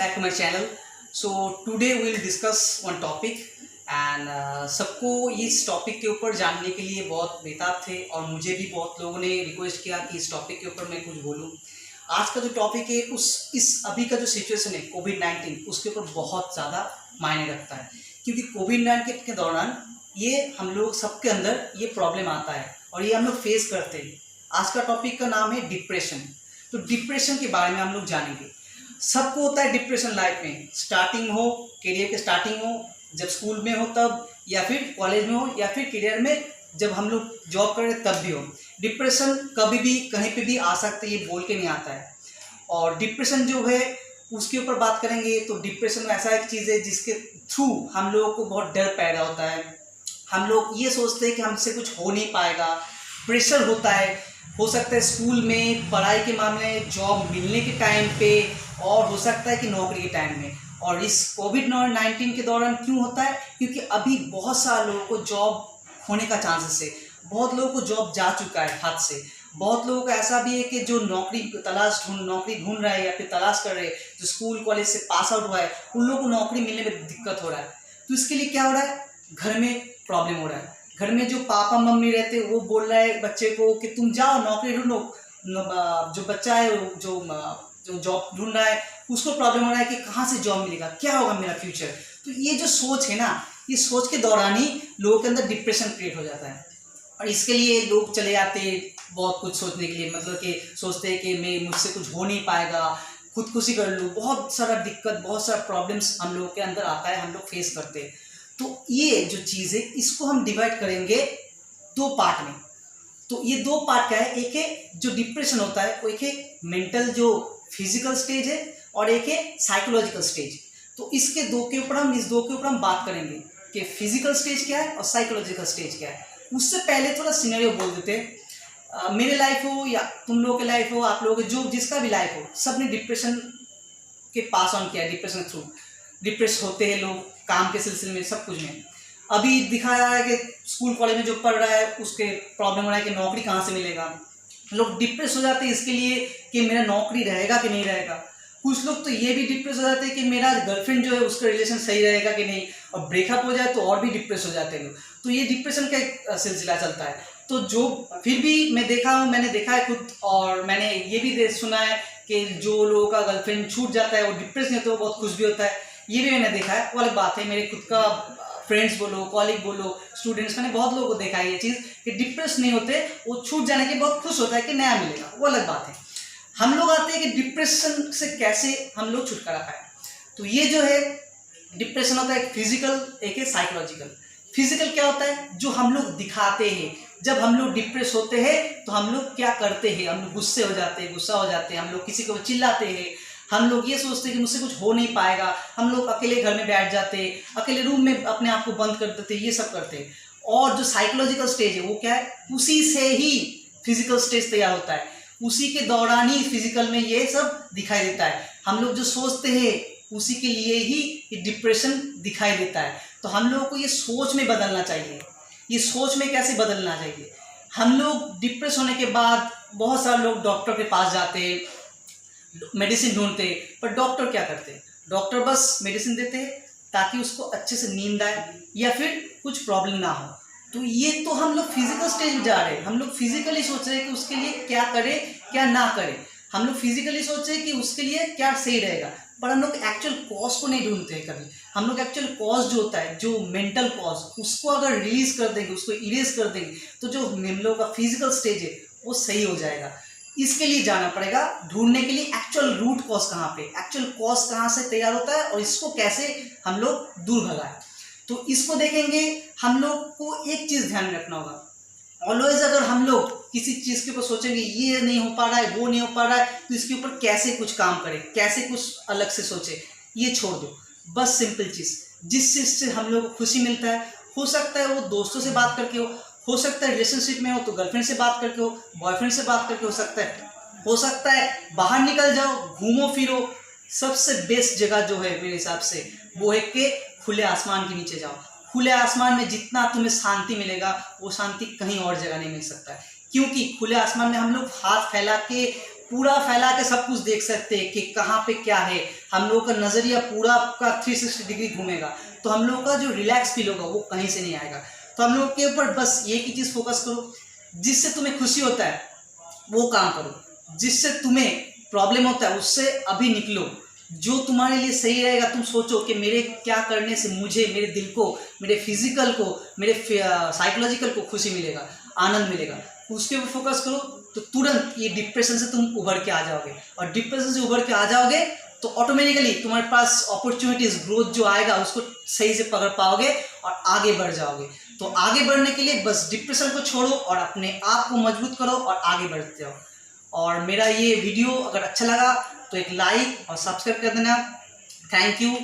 back to my channel. So today we will discuss one topic and सबको इस topic के ऊपर जानने के लिए बहुत बेताब थे और मुझे भी बहुत लोगों ने रिक्वेस्ट किया कि इस टॉपिक के ऊपर मैं कुछ बोलूं। आज का जो टॉपिक है इस अभी का जो सिचुएशन है कोविड-19 उसके ऊपर बहुत ज़्यादा मायने रखता है, क्योंकि कोविड-19 के दौरान ये हम लोग सबके अंदर ये प्रॉब्लम आता है और ये हम लोग फेस करते हैं। आज का टॉपिक का नाम है डिप्रेशन। तो डिप्रेशन के बारे में हम लोग जानेंगे। सबको होता है डिप्रेशन लाइफ में, स्टार्टिंग हो, करियर के स्टार्टिंग हो, जब स्कूल में हो तब, या फिर कॉलेज में हो, या फिर करियर में जब हम लोग जॉब कर रहे तब भी हो। डिप्रेशन कभी भी कहीं पे भी आ सकता है, ये बोल के नहीं आता है। और डिप्रेशन जो है उसके ऊपर बात करेंगे तो डिप्रेशन ऐसा एक चीज़ है जिसके थ्रू हम लोगों को बहुत डर पैदा होता है। हम लोग ये सोचते हैं कि हमसे कुछ हो नहीं पाएगा, प्रेशर होता है, हो सकता है स्कूल में, पढ़ाई के मामले में, जॉब मिलने के टाइम पे, और हो सकता है कि नौकरी के टाइम में। और इस कोविड-19 के दौरान क्यों होता है? क्योंकि अभी बहुत सारे लोगों को जॉब होने का चांसेस है, बहुत लोगों को जॉब जा चुका है हाथ से, बहुत लोगों का ऐसा भी है कि जो नौकरी ढूंढ रहा है या फिर तलाश कर रहे हैं, जो स्कूल कॉलेज से पास आउट हुआ है, उन लोगों को नौकरी मिलने में दिक्कत हो रहा है। तो इसके लिए क्या हो रहा है? घर में प्रॉब्लम हो रहा है। घर में जो पापा मम्मी रहते वो बोल रहा है बच्चे को कि तुम जाओ नौकरी ढूंढो। जो बच्चा है जो जॉब ढूंढ रहा है उसको प्रॉब्लम हो रहा है कि कहाँ से जॉब मिलेगा, क्या होगा मेरा फ्यूचर। तो ये जो सोच है ना, ये सोच के दौरान ही लोगों के अंदर डिप्रेशन क्रिएट हो जाता है। और इसके लिए लोग चले जाते हैं बहुत कुछ सोचने के लिए, मतलब कि सोचते हैं कि मुझसे कुछ हो नहीं पाएगा, खुदकुशी कर लूँ। बहुत सारा दिक्कत, बहुत सारा प्रॉब्लम्स हम लोगों के अंदर आता है, हम लोग फेस करते हैं। तो ये जो चीज़ है इसको हम डिवाइड करेंगे दो पार्ट में। तो ये दो पार्ट क्या है? एक है जो डिप्रेशन होता है, वो एक है मेंटल जो फिजिकल स्टेज है, और एक है साइकोलॉजिकल स्टेज। तो इस दो के ऊपर हम बात करेंगे कि फिजिकल स्टेज क्या है और साइकोलॉजिकल स्टेज क्या है। उससे पहले थोड़ा सिनेरियो बोल देते हैं। मेरे लाइफ हो या तुम लोगों की लाइफ हो, आप लोगों की जो जिसका भी लाइफ हो, सब ने डिप्रेशन के पास ऑन किया है। डिप्रेशन के थ्रू डिप्रेस होते हैं लोग काम के सिलसिले में, सब कुछ में। अभी दिखाया है कि स्कूल कॉलेज में जो पढ़ रहा है उसके प्रॉब्लम हो रहा है कि नौकरी कहाँ से मिलेगा। लोग डिप्रेस हो जाते हैं इसके लिए कि मेरा नौकरी रहेगा कि नहीं रहेगा। कुछ लोग तो ये भी डिप्रेस हो जाते हैं कि मेरा गर्लफ्रेंड जो है उसका रिलेशन सही रहेगा कि नहीं, और ब्रेकअप हो जाए तो और भी डिप्रेस हो जाते हैं लोग। तो ये डिप्रेशन का एक सिलसिला चलता है। तो जो फिर भी मैंने देखा है खुद, और मैंने ये भी सुना है कि जो लोगों का गर्लफ्रेंड छूट जाता है वो डिप्रेस नहीं होता, वो बहुत खुश भी होता है। ये भी मैंने देखा है, वो अलग बात है। मेरे खुद का फ्रेंड्स बोलो, कॉलीग बोलो, स्टूडेंट्स, मैंने बहुत लोगों को देखा है ये चीज़ कि डिप्रेस नहीं होते, वो छूट जाने के बहुत खुश होता है कि नया मिलेगा, वो अलग बात है। हम लोग आते हैं कि डिप्रेशन से कैसे हम लोग छुटकारा पाए। तो ये जो है डिप्रेशन होता है एक फिजिकल, एक है साइकोलॉजिकल। फिजिकल क्या होता है? जो हम लोग दिखाते हैं। जब हम लोग डिप्रेस होते हैं तो हम लोग क्या करते हैं? हम लोग गुस्सा हो जाते हैं, हम लोग किसी को चिल्लाते हैं, हम लोग ये सोचते हैं कि मुझसे कुछ हो नहीं पाएगा, हम लोग अकेले घर में बैठ जाते हैं, अकेले रूम में अपने आप को बंद कर देते हैं, ये सब करते हैं। और जो साइकोलॉजिकल स्टेज है वो क्या है? उसी से ही फिजिकल स्टेज तैयार होता है, उसी के दौरान ही फिजिकल में ये सब दिखाई देता है। हम लोग जो सोचते हैं उसी के लिए ही ये डिप्रेशन दिखाई देता है। तो हम लोगों को ये सोच में बदलना चाहिए। ये सोच में कैसे बदलना चाहिए? हम लोग डिप्रेस होने के बाद बहुत सारे लोग डॉक्टर के पास जाते हैं, मेडिसिन ढूंढते, पर डॉक्टर क्या करते? डॉक्टर बस मेडिसिन देते हैं ताकि उसको अच्छे से नींद आए या फिर कुछ प्रॉब्लम ना हो। तो ये तो हम लोग फिजिकल स्टेज में जा रहे हैं, हम लोग फिजिकली सोच रहे हैं कि उसके लिए क्या करें क्या ना करें। हम लोग फिजिकली सोच रहे हैं कि उसके लिए क्या सही रहेगा, पर हम लोग एक्चुअल कॉज को नहीं ढूंढते हैं कभी। हम लोग एक्चुअल कॉज जो होता है, जो मेंटल कॉज, उसको अगर रिलीज कर देंगे, उसको इरेज कर देंगे, तो जो हम लोग का फिजिकल स्टेज है वो सही हो जाएगा। इसके लिए जाना पड़ेगा ढूंढने के लिए एक्चुअल रूट कॉज कहाँ पे, एक्चुअल कॉज कहाँ से तैयार होता है और इसको कैसे हम लोग दूर भगाएं। तो इसको देखेंगे। हम लोग को एक चीज़ ध्यान में रखना होगा, ऑलवेज अगर हम लोग किसी चीज़ के ऊपर सोचेंगे ये नहीं हो पा रहा है, वो नहीं हो पा रहा है, तो इसके ऊपर कैसे कुछ काम करें, कैसे कुछ अलग से सोचे, ये छोड़ दो। बस सिंपल चीज़, जिस चीज़ से हम लोग को खुशी मिलता है, हो सकता है वो दोस्तों से बात करके हो सकता है रिलेशनशिप में हो तो गर्लफ्रेंड से बात करके हो, बॉयफ्रेंड से बात करके हो सकता है बाहर निकल जाओ, घूमो फिरो। सबसे बेस्ट जगह जो है मेरे हिसाब से वो है कि खुले आसमान के नीचे जाओ। खुले आसमान में जितना तुम्हें शांति मिलेगा वो शांति कहीं और जगह नहीं मिल सकता है, क्योंकि खुले आसमान में हम लोग हाथ फैला के पूरा फैला के सब कुछ देख सकते हैं कि कहाँ पे क्या है। हम लोगों का नज़रिया पूरा का 360 डिग्री घूमेगा, तो हम लोगों का जो रिलैक्स फील होगा वो कहीं से नहीं आएगा। तो हम लोग के ऊपर बस एक ही चीज़ फोकस करो, जिससे तुम्हें खुशी होता है वो काम करो, जिससे तुम्हें प्रॉब्लम होता है उससे अभी निकलो। जो तुम्हारे लिए सही रहेगा, तुम सोचो कि मेरे क्या करने से मुझे, मेरे दिल को, मेरे फिजिकल को, मेरे साइकोलॉजिकल को खुशी मिलेगा, आनंद मिलेगा, उसके ऊपर फोकस करो। तो तुरंत ये डिप्रेशन से तुम उभर के आ जाओगे, और डिप्रेशन से उभर के आ जाओगे तो ऑटोमेटिकली तुम्हारे पास अपॉर्चुनिटीज, ग्रोथ जो आएगा उसको सही से पकड़ पाओगे और आगे बढ़ जाओगे। तो आगे बढ़ने के लिए बस डिप्रेशन को छोड़ो और अपने आप को मजबूत करो और आगे बढ़ते जाओ। और मेरा ये वीडियो अगर अच्छा लगा तो एक लाइक और सब्सक्राइब कर देना। Thank you.